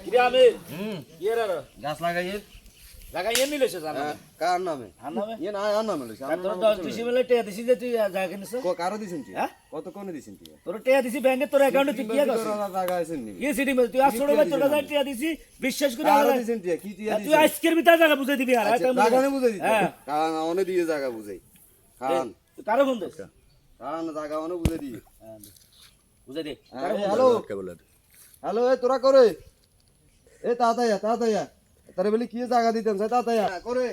কিরে আমি ইয়ে রে গাছ লাগাইয়ে জায়গা ইয়ে নিলেছে জানা কার নামে আর নামে ইয়ে না আর নামে লইছে তোর 10 দিছি বলে টিয়া দিছি যে তুই জায়গা কিনছ কারো দিছেন কি হ্যাঁ? কত কোনে দিছেন কি তোর টিয়া দিছি ব্যাংকে তোর অ্যাকাউন্টে তুই কি করছিস জায়গা আছেন নি ইয়ে সিটি মে তুই 800 টাকা তোর কাছে টিয়া দিছি বিশ্বাস করে কারো আমার দিছেন কি টিয়া তুই দিছেন আজকের ভিতরে জায়গা বুঝাই দিবি আর জায়গা নে বুঝাই দিতে হ্যাঁ কারণ অনে দিয়ে জায়গা বুঝাই কারণ তুই কারো ফোন দিস কারণ জায়গা অনে বুঝাই দি বুঝাই দে হ্যালো হ্যালো এ তোরা করে এ তাড়াতাড়ি তারে বলি কি জায়গা দিতেন তাড়াতাড়ি করে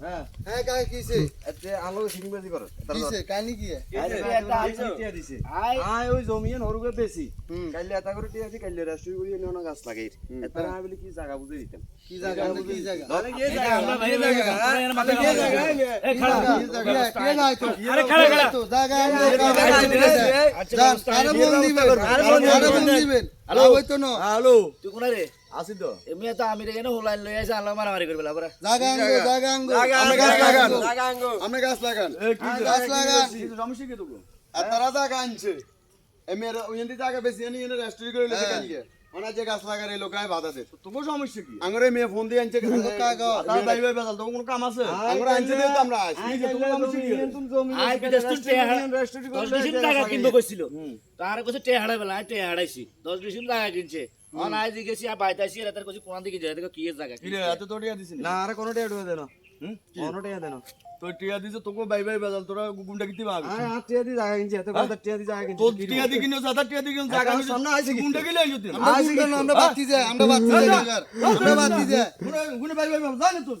হ্যাঁ হ্যাঁ কাকে কিছে এতে আলো সিংবাজি করে কিছে কানি কি টিয়া দিছে আই আয় ওই জমি হরুকে বেশি কাইলে এটা করে টিয়া দি কাইলে রাষ্ট্রীয় করি এনে গাছ লাগাই এতে আমি বলি কি জায়গা বুঝে দিতাম কি জায়গা কি জায়গা মানে কি এটা আমরা ভাই মাথা কি জায়গা এ খাড়া কে নাই তো আরে খাড়া তো জায়গা আচ্ছা আরে বল দিবেন আরে বল দিবেন হ্যালো ওই তো না হ্যালো তুই কোনা রে আসি তো এমনি তো আমি রে কেন হোলাইন লই আইছে আল্লাহ মারামারি করবে লাবরা জায়গা আঙ্গো আমরা গাছ লাগান আমরা গাছ লাগান গাছ লাগান লাগান। সমস্যা কি তোকে আর তারা জায়গা আনছে এমের ওইন্দি জায়গা বেশি এনে এনে রাষ্ট্রীয় করে লেখা কানিকে ওনা যে গাছ লাগারে লোকায় বাধা দে তোমার সমস্যা কি আঙ্গরে মেয়ে ফোন দিয়ে আনছে কাগজ তার ভাই ভাই বেজাল তোমার কোনো কাম আছে আমরা আনছে দিও তো আমরা আসি তোমার সমস্যা কি আই বিদেশ তুই টেহা 10 ডিসিম টাকা কিনবো কইছিল তার কাছে টেহা হাড়া বেলা টেহা হাড়াইছি 10 ডিসিম টাকা কিনছে অন আই দিকেছি আর বাইতাছি আর তার কাছে কোন দিকে যায় দেখো কি এর জায়গা কি রে এত তো টিয়া দিছিস না আরে কোন টিয়া দেন কোন টিয়া দেন তো টিয়া দিছে তোকে ভাই ভাই বেজাল তোরা গুন্ডা কিতে পাবে আরে আর টিয়া দি জায়গা কিনছে এত কথা টিয়া দি জায়গা কিনছে তো টিয়া দি কিনো সাদা টিয়া দি কিনো জায়গা সামনে আইছে কি গুন্ডা গিলে আইছো তুই আমরা বাতি যায় আমরা বাতি যায় জায়গা আমরা বাতি যায় গুনে ভাই ভাই জানি তো